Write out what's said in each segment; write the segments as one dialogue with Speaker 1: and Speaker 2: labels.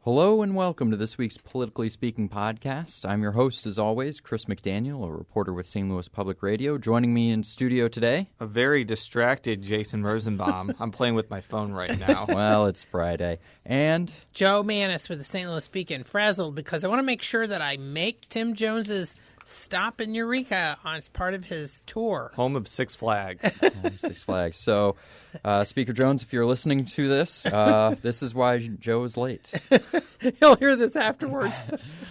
Speaker 1: Hello and welcome to this week's Politically Speaking podcast. I'm your host, as always, Chris McDaniel, a reporter with St. Louis Public Radio. Joining me in studio today,
Speaker 2: a very distracted Jason Rosenbaum. I'm playing with my phone right now.
Speaker 1: Well, it's Friday. And
Speaker 3: Joe Manis with the St. Louis Beacon, frazzled because I want to make sure that I make Tim Jones's stop in Eureka as part of his tour.
Speaker 2: Home of Six Flags.
Speaker 1: Six Flags. So, Speaker Jones, if you're listening to this, this is why Joe is late.
Speaker 3: He'll hear this afterwards.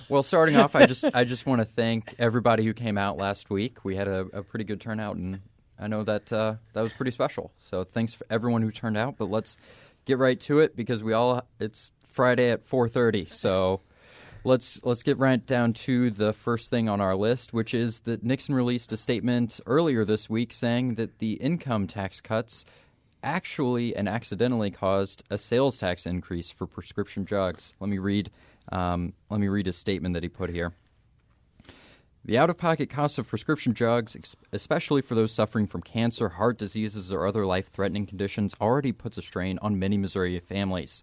Speaker 1: Well, starting off, I just want to thank everybody who came out last week. We had a pretty good turnout, and I know that that was pretty special. So thanks for everyone who turned out. But let's get right to it because it's Friday at 4:30. So let's get right down to the first thing on our list, which is that Nixon released a statement earlier this week saying that the income tax cuts actually and accidentally caused a sales tax increase for prescription drugs. Let me read a statement that he put here. The out-of-pocket costs of prescription drugs, especially for those suffering from cancer, heart diseases, or other life-threatening conditions, already puts a strain on many Missouri families.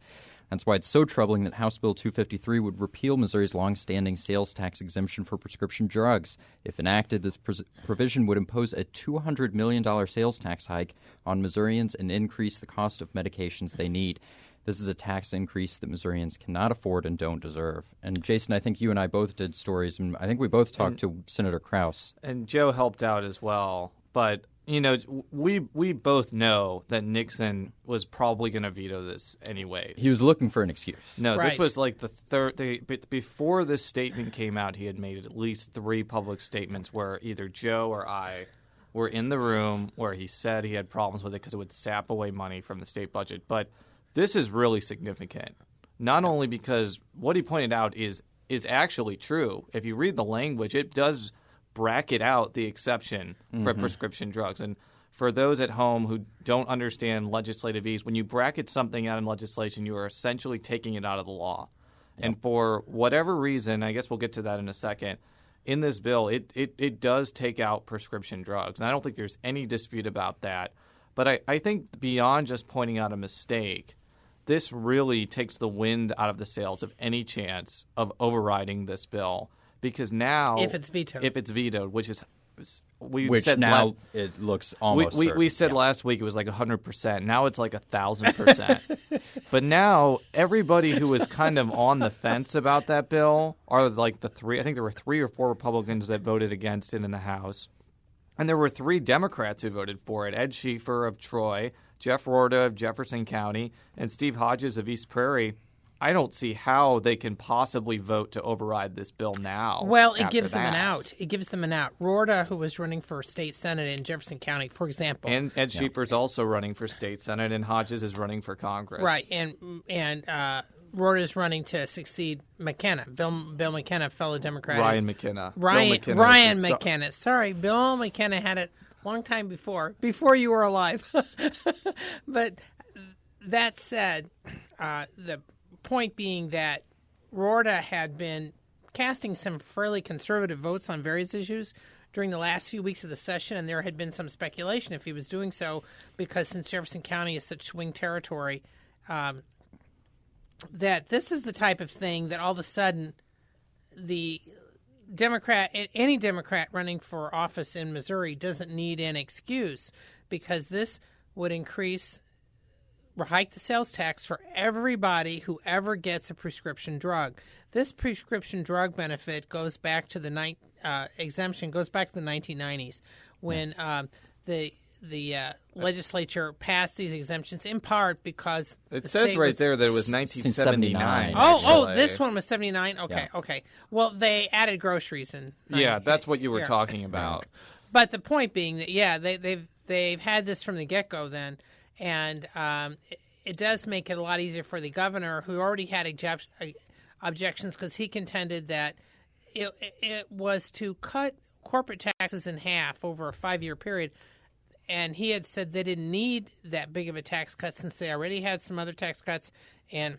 Speaker 1: That's why it's so troubling that House Bill 253 would repeal Missouri's long-standing sales tax exemption for prescription drugs. If enacted, this provision would impose a $200 million sales tax hike on Missourians and increase the cost of medications they need. This is a tax increase that Missourians cannot afford and don't deserve. And Jason, I think you and I both did stories, and I think we both talked to Senator Krause.
Speaker 2: And Joe helped out as well. But, you know, we both know that Nixon was probably going to veto this anyways.
Speaker 1: He was looking for an excuse.
Speaker 2: No,
Speaker 3: right.
Speaker 2: This was like the third. Before this statement came out, he had made at least 3 public statements where either Joe or I were in the room where he said he had problems with it because it would sap away money from the state budget. But this is really significant, not only because what he pointed out is actually true. If you read the language, it does bracket out the exception for prescription drugs. And for those at home who don't understand legislative ease, when you bracket something out in legislation, you are essentially taking it out of the law. Yep. And for whatever reason, I guess we'll get to that in a second, in this bill, it does take out prescription drugs. And I don't think there's any dispute about that. But I think beyond just pointing out a mistake, this really takes the wind out of the sails of any chance of overriding this bill. Because now,
Speaker 3: if it's vetoed,
Speaker 2: which
Speaker 1: it looks almost certain.
Speaker 2: We said last week it was like 100%. Now it's like 1,000%. But now everybody who was kind of on the fence about that bill are like the 3. I think there were 3 or 4 Republicans that voted against it in the House, and there were 3 Democrats who voted for it: Ed Schieffer of Troy, Jeff Rorta of Jefferson County, and Steve Hodges of East Prairie. I don't see how they can possibly vote to override this bill now.
Speaker 3: Well, it gives them an out. It gives them an out. Rorta, who was running for state senate in Jefferson County, for example.
Speaker 2: And Ed Schieffer's also running for state senate, and Hodges is running for Congress.
Speaker 3: Right, and Rorta is running to succeed McKenna. Bill McKenna, fellow Democrat.
Speaker 2: Ryan McKenna.
Speaker 3: Ryan McKenna. Sorry, Bill McKenna had it a long time before you were alive. But that said, the point being that Rorta had been casting some fairly conservative votes on various issues during the last few weeks of the session, and there had been some speculation if he was doing so because since Jefferson County is such swing territory, that this is the type of thing that all of a sudden any Democrat running for office in Missouri doesn't need an excuse, because this would hike the sales tax for everybody who ever gets a prescription drug. This prescription drug benefit goes back to the exemption goes back to the 1990s when the legislature passed these exemptions in part because
Speaker 2: it says right there that it was 1979.
Speaker 3: This one was 79. Okay. Well, they added groceries and
Speaker 2: that's what you were talking about.
Speaker 3: But the point being that they've had this from the get-go then. And it does make it a lot easier for the governor, who already had objections because he contended that it was to cut corporate taxes in half over a 5-year period. And he had said they didn't need that big of a tax cut since they already had some other tax cuts, and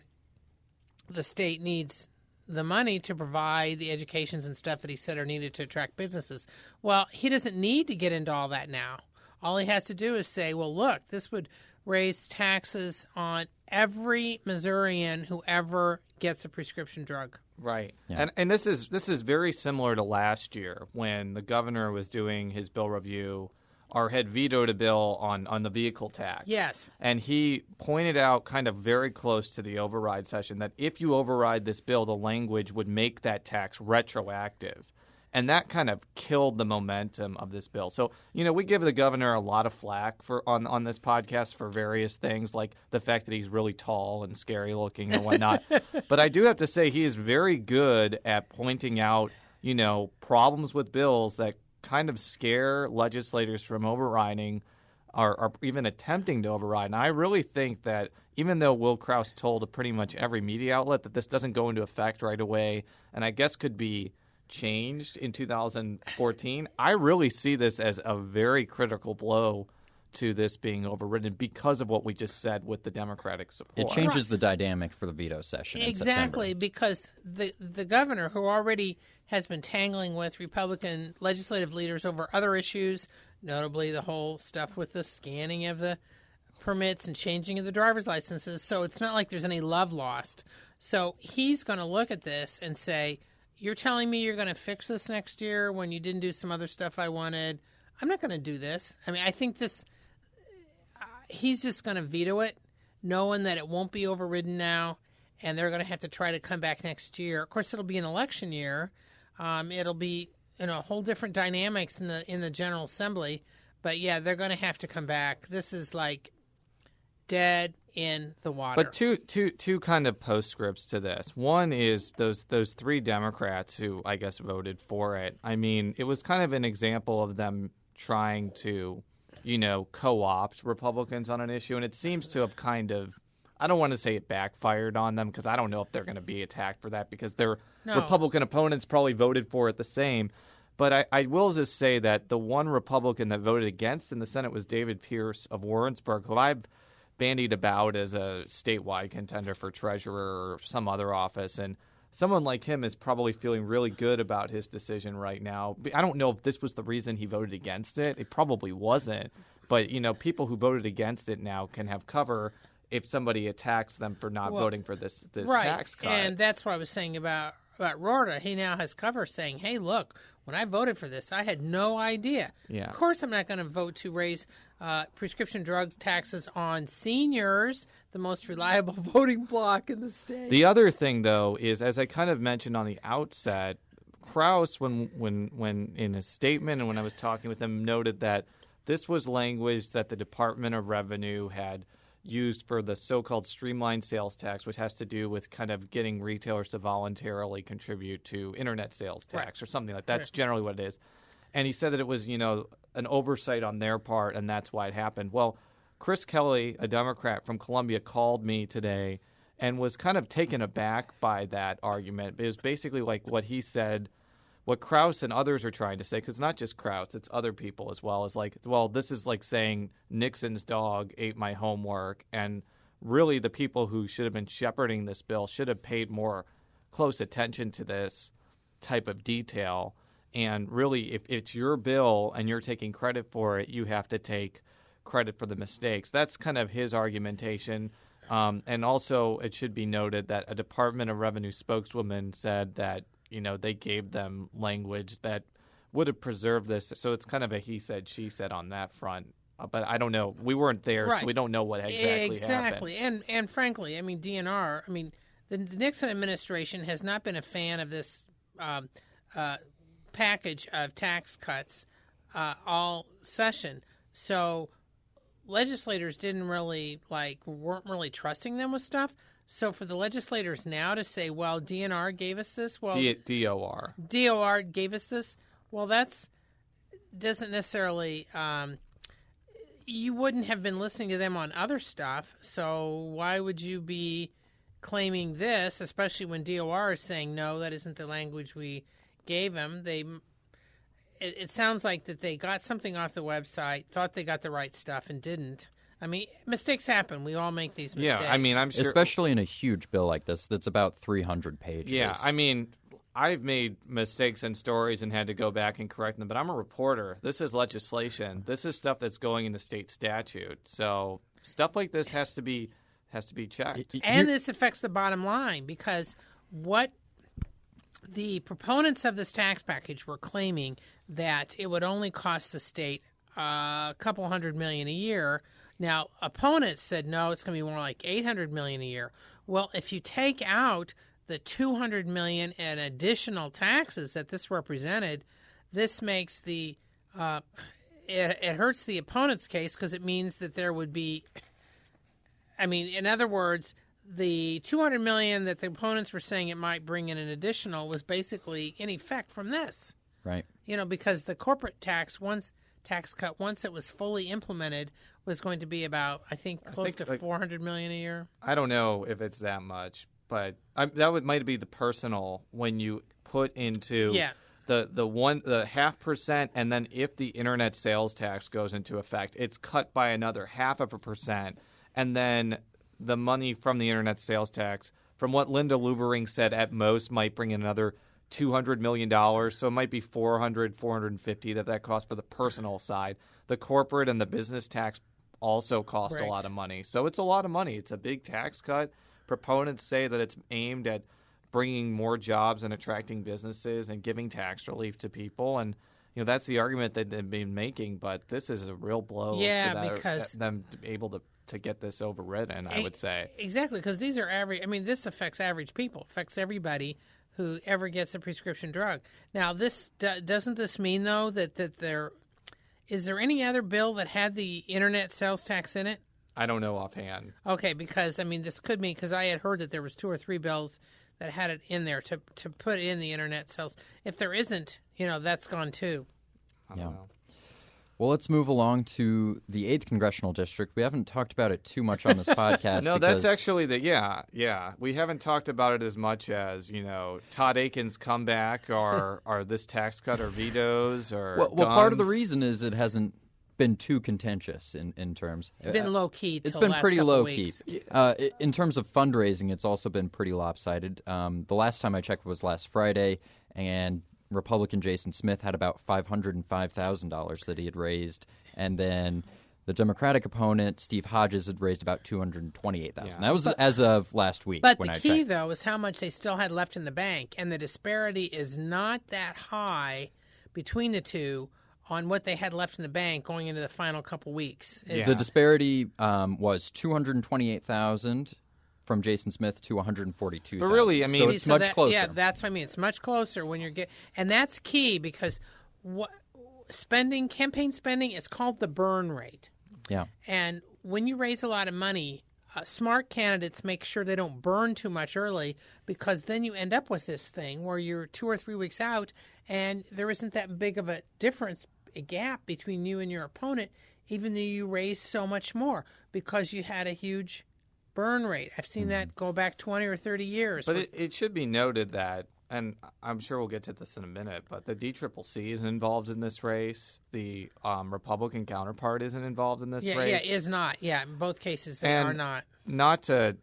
Speaker 3: the state needs the money to provide the educations and stuff that he said are needed to attract businesses. Well, he doesn't need to get into all that now. All he has to do is say, well, look, this would raise taxes on every Missourian who ever gets a prescription drug.
Speaker 2: Right.
Speaker 1: Yeah.
Speaker 2: And this is very similar to last year when the governor was doing his bill review or had vetoed a bill on the vehicle tax.
Speaker 3: Yes.
Speaker 2: And he pointed out kind of very close to the override session that if you override this bill, the language would make that tax retroactive. And that kind of killed the momentum of this bill. So, we give the governor a lot of flack on this podcast for various things, like the fact that he's really tall and scary looking and whatnot. But I do have to say he is very good at pointing out, problems with bills that kind of scare legislators from overriding or even attempting to override. And I really think that even though Will Krause told pretty much every media outlet that this doesn't go into effect right away and I guess could be changed in 2014, I really see this as a very critical blow to this being overridden because of what we just said with the Democratic support.
Speaker 1: It changes the dynamic for the veto session in
Speaker 3: Exactly,
Speaker 1: September.
Speaker 3: because the governor, who already has been tangling with Republican legislative leaders over other issues, notably the whole stuff with the scanning of the permits and changing of the driver's licenses, so it's not like there's any love lost. So he's going to look at this and say, you're telling me you're going to fix this next year when you didn't do some other stuff I wanted. I'm not going to do this. I mean, I think he's just going to veto it, knowing that it won't be overridden now, and they're going to have to try to come back next year. Of course, it'll be an election year. It'll be a whole different dynamics in the General Assembly. But, yeah, they're going to have to come back. This is like dead in the water.
Speaker 2: But two kind of postscripts to this. One is those three Democrats who I guess voted for it. I mean, it was kind of an example of them trying to, co-opt Republicans on an issue, and it seems to have kind of, I don't want to say it backfired on them because I don't know if they're going to be attacked for that because their Republican opponents probably voted for it the same. But I will just say that the one Republican that voted against in the Senate was David Pierce of Warrensburg, who I've bandied about as a statewide contender for treasurer or some other office. And someone like him is probably feeling really good about his decision right now. I don't know if this was the reason he voted against it. It probably wasn't. But, people who voted against it now can have cover if somebody attacks them for not voting for this
Speaker 3: right.
Speaker 2: tax cut.
Speaker 3: And that's what I was saying about Rorta. He now has cover saying, hey, look, when I voted for this, I had no idea.
Speaker 2: Yeah.
Speaker 3: Of course I'm not going to vote to raise prescription drugs taxes on seniors, the most reliable voting bloc in the state.
Speaker 2: The other thing, though, is, as I kind of mentioned on the outset, Krause, when in his statement and when I was talking with him, noted that this was language that the Department of Revenue had used for the so-called streamlined sales tax, which has to do with kind of getting retailers to voluntarily contribute to internet sales tax or something like that. That's generally what it is. And he said that it was, an oversight on their part, and that's why it happened. Well, Chris Kelly, a Democrat from Columbia, called me today and was kind of taken aback by that argument. It was basically like what he said, what Krause and others are trying to say, because it's not just Krause, it's other people as well, is like, well, this is like saying Nixon's dog ate my homework, and really the people who should have been shepherding this bill should have paid more close attention to this type of detail. And really, if it's your bill and you're taking credit for it, you have to take credit for the mistakes. That's kind of his argumentation. And also, it should be noted that a Department of Revenue spokeswoman said that, they gave them language that would have preserved this. So it's kind of a he said, she said on that front. But I don't know. We weren't there, so we don't know what exactly happened.
Speaker 3: And frankly, DNR, the Nixon administration has not been a fan of this package of tax cuts all session. So legislators weren't really trusting them with stuff. So for the legislators now to say, well, DNR gave us this, DOR gave us this, well, that's doesn't necessarily you wouldn't have been listening to them on other stuff. So why would you be claiming this, especially when DOR is saying, no, that isn't the language we gave them? It sounds like that they got something off the website, thought they got the right stuff, and didn't. Mistakes happen. We all make these mistakes.
Speaker 2: Yeah, I'm sure.
Speaker 1: Especially in a huge bill like this that's about 300 pages.
Speaker 2: Yeah, I've made mistakes in stories and had to go back and correct them, but I'm a reporter. This is legislation. This is stuff that's going into state statute. So stuff like this has to be has to be checked.
Speaker 3: And this affects the bottom line because what the proponents of this tax package were claiming that it would only cost the state a couple $100 million a year. Now, opponents said, no, it's going to be more like $800 million a year. Well, if you take out the $200 million in additional taxes that this represented, this makes the it hurts the opponent's case because it means that there would be, in other words, the $200 million that the opponents were saying it might bring in an additional was basically in effect from this.
Speaker 1: Right.
Speaker 3: Because the corporate tax cut, once it was fully implemented, was going to be about, I think to $400 million a year.
Speaker 2: I don't know if it's that much, but that might be the personal when you put into the 0.5%, and then if the internet sales tax goes into effect, it's cut by another 0.5%, and then the money from the internet sales tax, from what Linda Lubering said, at most might bring in another $200 million. So it might be $450 that costs for the personal side. The corporate and the business tax also cost a lot of money. So it's a lot of money. It's a big tax cut. Proponents say that it's aimed at bringing more jobs and attracting businesses and giving tax relief to people. And that's the argument that they've been making. But this is a real blow to
Speaker 3: because
Speaker 2: them to be able to get this overridden, I would say.
Speaker 3: Exactly, because these are average. This affects average people, affects everybody who ever gets a prescription drug. Now, doesn't this mean, though, that there is there any other bill that had the internet sales tax in it?
Speaker 2: I don't know offhand.
Speaker 3: Okay, because, this could mean, because I had heard that there was 2 or 3 bills that had it in there to put in the internet sales. If there isn't, that's gone too.
Speaker 2: I don't know.
Speaker 1: Well, let's move along to the 8th Congressional District. We haven't talked about it too much on this podcast.
Speaker 2: No, that's actually yeah. We haven't talked about it as much as, Todd Aiken's comeback or this tax cut or vetoes or
Speaker 1: Well, part of the reason is it hasn't been too contentious in terms.
Speaker 3: It's been low-key till
Speaker 1: It's been
Speaker 3: last
Speaker 1: pretty
Speaker 3: couple
Speaker 1: low-key.
Speaker 3: weeks.
Speaker 1: In terms of fundraising, it's also been pretty lopsided. The last time I checked was last Friday, and Republican Jason Smith had about $505,000 that he had raised, and then the Democratic opponent, Steve Hodges, had raised about $228,000. That was as of last week.
Speaker 3: But
Speaker 1: when
Speaker 3: the
Speaker 1: I
Speaker 3: key,
Speaker 1: checked.
Speaker 3: though, is how much they still had left in the bank, and the disparity is not that high between the two on what they had left in the bank going into the final couple weeks.
Speaker 1: The disparity was $228,000 from Jason Smith to $142,000.
Speaker 2: But really,
Speaker 1: so it's much closer.
Speaker 3: Yeah, that's what I mean. It's much closer when you're and that's key because campaign spending, it's called the burn rate.
Speaker 1: Yeah.
Speaker 3: And when you raise a lot of money, smart candidates make sure they don't burn too much early because then you end up with this thing where you're 2 or 3 weeks out and there isn't that big of a gap between you and your opponent, even though you raised so much more because you had a huge burn rate. I've seen that go back 20 or 30 years.
Speaker 2: But it should be noted that, and I'm sure we'll get to this in a minute, but the DCCC isn't involved in this race. The Republican counterpart isn't involved in this race.
Speaker 3: Yeah, is not. Yeah, in both cases they are not.
Speaker 2: Not to,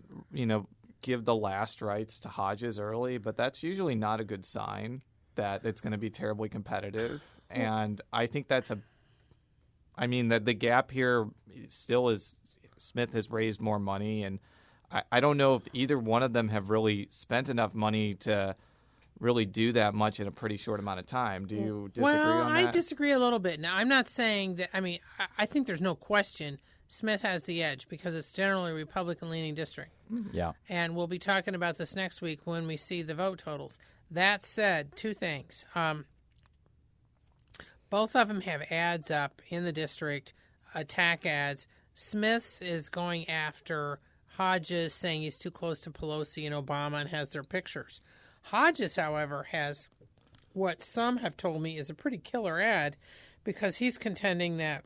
Speaker 2: give the last rights to Hodges early, but that's usually not a good sign that it's going to be terribly competitive. And I think that the gap here still is Smith has raised more money, and I don't know if either one of them have really spent enough money to really do that much in a pretty short amount of time. Do you disagree on that?
Speaker 3: I disagree a little bit. Now, I'm not saying that. I think there's no question Smith has the edge because it's generally a Republican-leaning district.
Speaker 1: Yeah.
Speaker 3: And we'll be talking about this next week when we see the vote totals. That said, 2 things. Both of them have ads up in the district, attack ads. Smith's is going after Hodges, saying he's too close to Pelosi and Obama and has their pictures. Hodges, however, has what some have told me is a pretty killer ad because he's contending that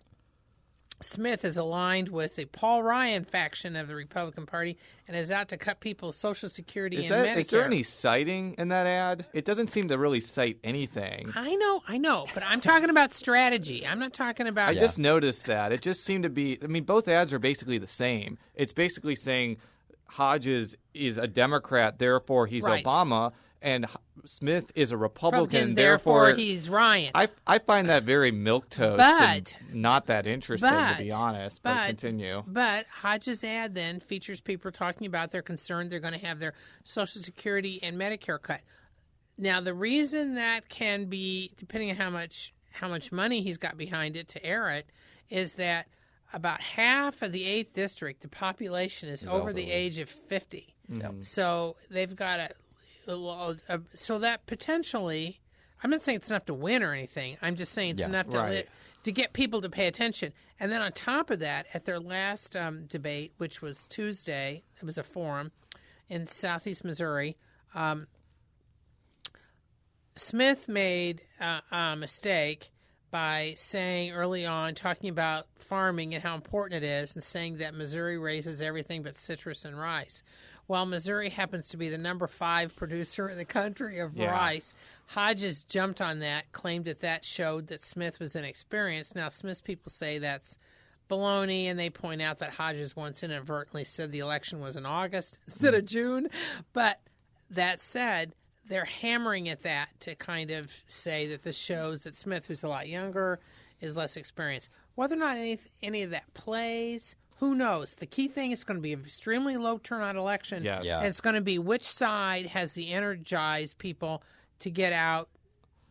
Speaker 3: Smith is aligned with the Paul Ryan faction of the Republican Party and is out to cut people's Social Security and Medicare.
Speaker 2: Is there any citing in that ad? It doesn't seem to really cite anything.
Speaker 3: I know, but I'm talking about strategy. I'm not talking about...
Speaker 2: I just noticed that. It just seemed to be... both ads are basically the same. It's basically saying Hodges is a Democrat, therefore he's
Speaker 3: right.
Speaker 2: Obama, and Smith is a Republican,
Speaker 3: therefore he's Ryan.
Speaker 2: I find that very milquetoast and not that interesting, to be honest. But continue.
Speaker 3: But Hodges' ad then features people talking about they're concerned they're going to have their Social Security and Medicare cut. Now, the reason that can be, depending on how much money he's got behind it to air it, is that about half of the 8th District, the population is over the age of 50. Mm-hmm. So they've got so that potentially, I'm not saying it's enough to win or anything. I'm just saying it's enough to get people to pay attention. And then on top of that, at their last debate, which was Tuesday, it was a forum in Southeast Missouri, Smith made a mistake by saying early on, talking about farming and how important it is, and saying that Missouri raises everything but citrus and rice. While Missouri happens to be the number 5 producer in the country of rice, Hodges jumped on that, claimed that showed that Smith was inexperienced. Now, Smith's people say that's baloney, and they point out that Hodges once inadvertently said the election was in August instead of June. But that said, they're hammering at that to kind of say that this shows that Smith, who's a lot younger, is less experienced. Whether or not any of that plays, who knows? The key thing is going to be an extremely low turnout election.
Speaker 2: Yes.
Speaker 3: And it's going to be which side has the energized people to get out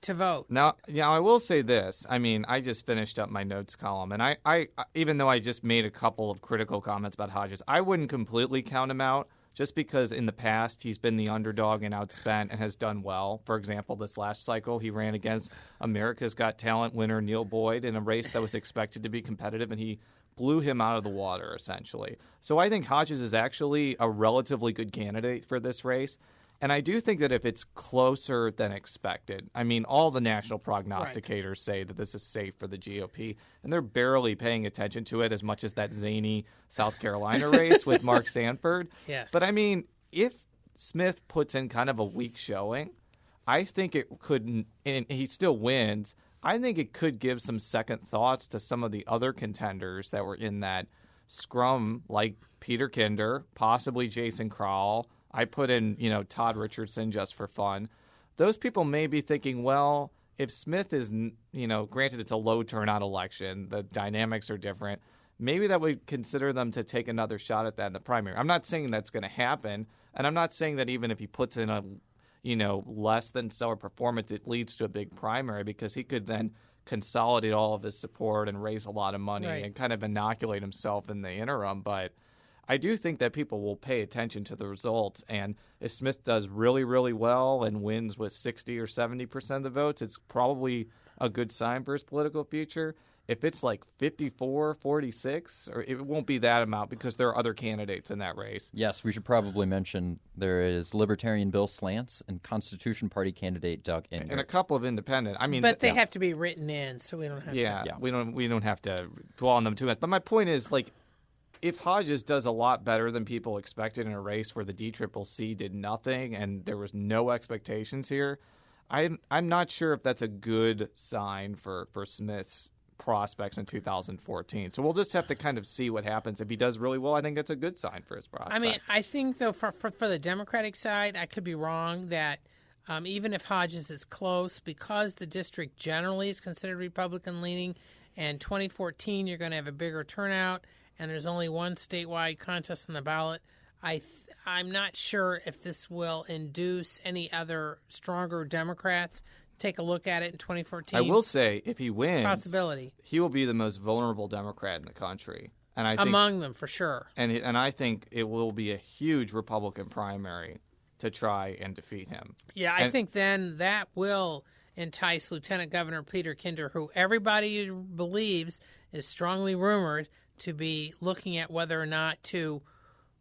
Speaker 3: to vote.
Speaker 2: Now, I will say this. I mean, I just finished up my notes column, and I even though I just made a couple of critical comments about Hodges, I wouldn't completely count him out. Just because in the past he's been the underdog and outspent and has done well. For example, this last cycle he ran against America's Got Talent winner Neil Boyd in a race that was expected to be competitive, and he blew him out of the water, essentially. So I think Hodges is actually a relatively good candidate for this race. And I do think that if it's closer than expected, I mean, all the national prognosticators say that this is safe for the GOP, and they're barely paying attention to it as much as that zany South Carolina race with Mark Sanford.
Speaker 3: Yes.
Speaker 2: But, I mean, if Smith puts in kind of a weak showing, I think it could, and he still wins, I think it could give some second thoughts to some of the other contenders that were in that scrum, like Peter Kinder, possibly Jason Crowell. I put in, Todd Richardson just for fun. Those people may be thinking, well, if Smith is, granted it's a low turnout election, the dynamics are different, maybe that would consider them to take another shot at that in the primary. I'm not saying that's going to happen, and I'm not saying that even if he puts in a, less than stellar performance, it leads to a big primary, because he could then consolidate all of his support and raise a lot of money and kind of inoculate himself in the interim. But I do think that people will pay attention to the results, and if Smith does really, really well and wins with 60 or 70% of the votes, it's probably a good sign for his political future. If it's like 54, 46, or it won't be that amount because there are other candidates in that race.
Speaker 1: Yes, we should probably mention there is Libertarian Bill Slants and Constitution Party candidate Doug Ingram.
Speaker 2: And a couple of independent. I mean,
Speaker 3: but they have to be written in, so we don't have to.
Speaker 2: We don't have to dwell on them too much. But my point is, like, if Hodges does a lot better than people expected in a race where the DCCC did nothing and there was no expectations here, I'm not sure if that's a good sign for Smith's prospects in 2014. So we'll just have to kind of see what happens. If he does really well, I think that's a good sign for his prospects.
Speaker 3: I mean, I think, though, for the Democratic side, I could be wrong that even if Hodges is close, because the district generally is considered Republican-leaning, and 2014 you're going to have a bigger turnout, and there's only one statewide contest on the ballot, I'm not sure if this will induce any other stronger Democrats to take a look at it in 2014.
Speaker 2: I will say, if he wins,
Speaker 3: possibility,
Speaker 2: he will be the most vulnerable Democrat in the country. And I think,
Speaker 3: among them, for sure.
Speaker 2: And I think it will be a huge Republican primary to try and defeat him.
Speaker 3: Yeah, I think then that will entice Lieutenant Governor Peter Kinder, who everybody believes is strongly rumored to be looking at whether or not to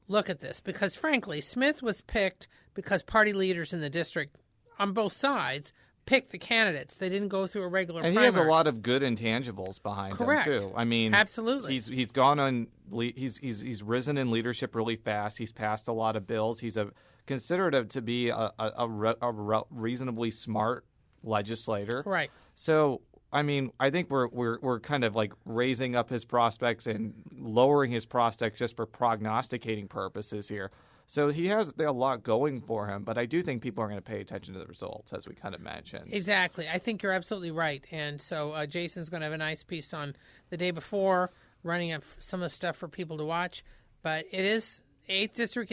Speaker 3: look at this. Because, frankly, Smith was picked because party leaders in the district on both sides picked the candidates. They didn't go through a regular primary.
Speaker 2: And he has a lot of good intangibles behind him, too. I mean,
Speaker 3: absolutely.
Speaker 2: He's gone on. He's risen in leadership really fast. He's passed a lot of bills. He's considered to be a reasonably smart legislator.
Speaker 3: Right.
Speaker 2: So, I mean, I think we're kind of like raising up his prospects and lowering his prospects just for prognosticating purposes here. So he has a lot going for him, but I do think people are going to pay attention to the results, as we kind of mentioned.
Speaker 3: Exactly. I think you're absolutely right. And so Jason's going to have a nice piece on the day before, running up some of the stuff for people to watch. But it is, 8th District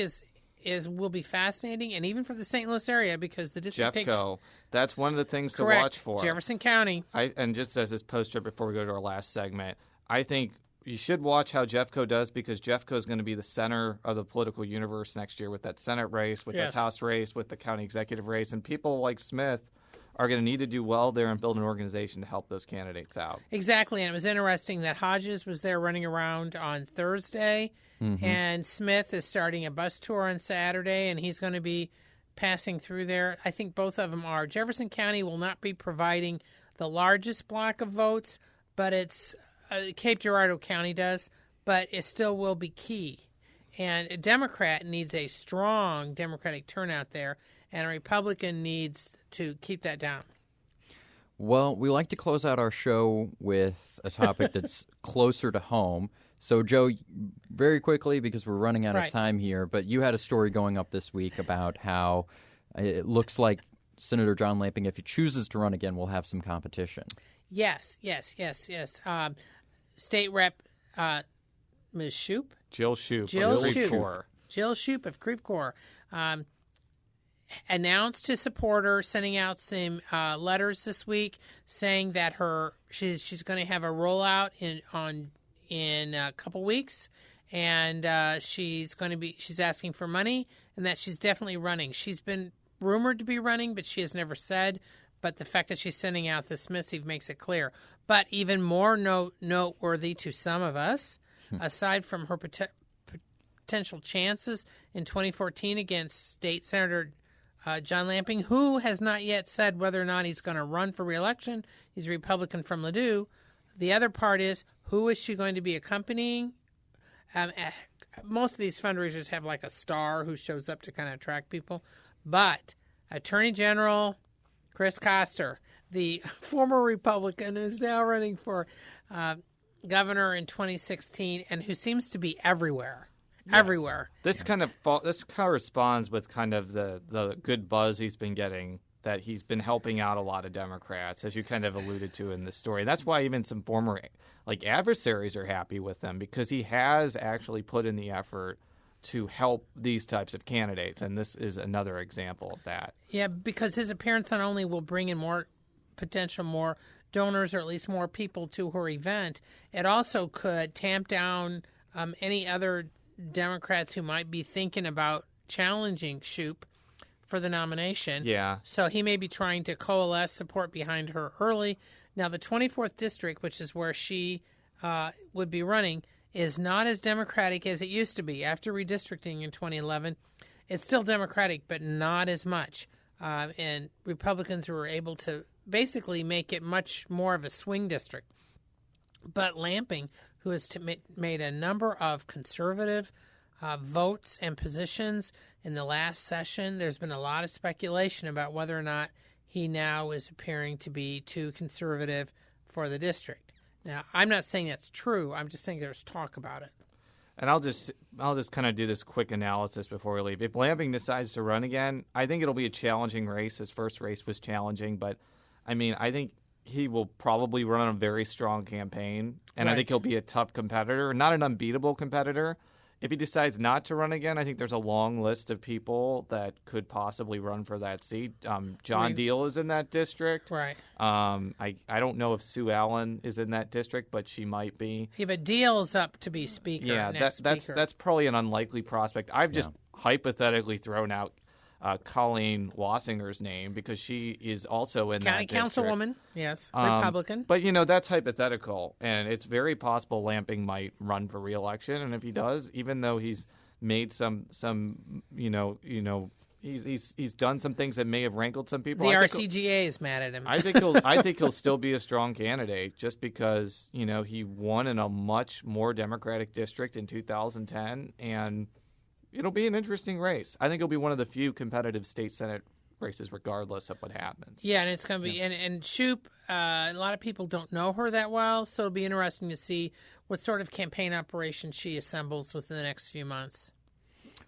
Speaker 3: will be fascinating, and even for the St. Louis area, because the district
Speaker 2: Jeffco, that's one of the things
Speaker 3: correct,
Speaker 2: to watch for.
Speaker 3: Jefferson County.
Speaker 2: And just as this poster before we go to our last segment, I think you should watch how Jeffco does, because Jeffco is going to be the center of the political universe next year with that Senate race, with this House race, with the county executive race. And people like Smith are going to need to do well there and build an organization to help those candidates out.
Speaker 3: Exactly. And it was interesting that Hodges was there running around on Thursday, and Smith is starting a bus tour on Saturday, and he's going to be passing through there. I think both of them are. Jefferson County will not be providing the largest block of votes, but it's Cape Girardeau County does, but it still will be key. And a Democrat needs a strong Democratic turnout there, and a Republican needs to keep that down.
Speaker 1: Well, we like to close out our show with a topic that's closer to home. So, Joe, very quickly, because we're running out of time here, but you had a story going up this week about how it looks like Senator John Lamping, if he chooses to run again, will have some competition.
Speaker 3: Yes. State Rep Ms. Schupp?
Speaker 2: Jill Schupp.
Speaker 3: Jill Schupp of Creve Coeur announced to supporters, sending out some letters this week saying that she's going to have a rollout in a couple weeks, and she's asking for money, and that she's definitely running. She's been rumored to be running, but she has never said. But the fact that she's sending out this missive makes it clear. But even more noteworthy to some of us, aside from her potential chances in 2014 against State Senator John Lamping, who has not yet said whether or not he's going to run for re-election. He's a Republican from Ladue. The other part is, who is she going to be accompanying? Most of these fundraisers have like a star who shows up to kind of attract people. But Attorney General Chris Koster, the former Republican who's now running for governor in 2016 and who seems to be everywhere. Yes. Everywhere.
Speaker 2: This kind of corresponds with kind of the good buzz he's been getting, that he's been helping out a lot of Democrats, as you kind of alluded to in the story. And that's why even some former adversaries are happy with him, because he has actually put in the effort to help these types of candidates, and this is another example of that.
Speaker 3: Yeah, because his appearance not only will bring in more donors, or at least more people to her event, it also could tamp down any other Democrats who might be thinking about challenging Schupp for the nomination.
Speaker 2: Yeah.
Speaker 3: So he may be trying to coalesce support behind her early. Now, the 24th District, which is where she would be running, is not as Democratic as it used to be. After redistricting in 2011, it's still Democratic, but not as much. And Republicans were able to basically make it much more of a swing district. But Lamping, who has made a number of conservative votes and positions in the last session, there's been a lot of speculation about whether or not he now is appearing to be too conservative for the district. Now, I'm not saying that's true. I'm just saying there's talk about it.
Speaker 2: And I'll just kind of do this quick analysis before we leave. If Lamping decides to run again, I think it'll be a challenging race. His first race was challenging, but I think he will probably run a very strong campaign, and I think he'll be a tough competitor, not an unbeatable competitor. If he decides not to run again, I think there's a long list of people that could possibly run for that seat. John Deal is in that district.
Speaker 3: Right.
Speaker 2: I don't know if Sue Allen is in that district, but she might be.
Speaker 3: Yeah, but Deal's up to be speaker.
Speaker 2: Yeah, that's probably an unlikely prospect. I've just hypothetically thrown out Colleen Wassinger's name, because she is also in
Speaker 3: County
Speaker 2: that district.
Speaker 3: Councilwoman, yes, Republican.
Speaker 2: But that's hypothetical, and it's very possible Lamping might run for re-election. And if he does, even though he's made some he's done some things that may have rankled some people.
Speaker 3: The RCGA is mad at him.
Speaker 2: I think he'll still be a strong candidate, just because he won in a much more Democratic district in 2010, and it'll be an interesting race. I think it'll be one of the few competitive state Senate races, regardless of what happens.
Speaker 3: Yeah, and it's going to be and Schupp. A lot of people don't know her that well, so it'll be interesting to see what sort of campaign operation she assembles within the next few months.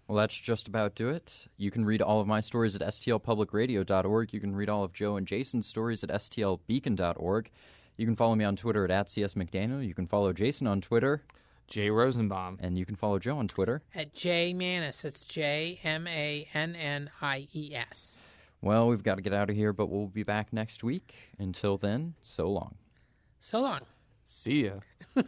Speaker 1: Well, that's just about do it. You can read all of my stories at stlpublicradio.org. You can read all of Joe and Jason's stories at stlbeacon.org. You can follow me on Twitter at @CSMcDaniel. You can follow Jason on Twitter.
Speaker 2: Jay Rosenbaum.
Speaker 1: And you can follow Joe on Twitter.
Speaker 3: At JMannis. It's JMannies.
Speaker 1: Well, we've got to get out of here, but we'll be back next week. Until then, so long.
Speaker 3: So long.
Speaker 2: See ya.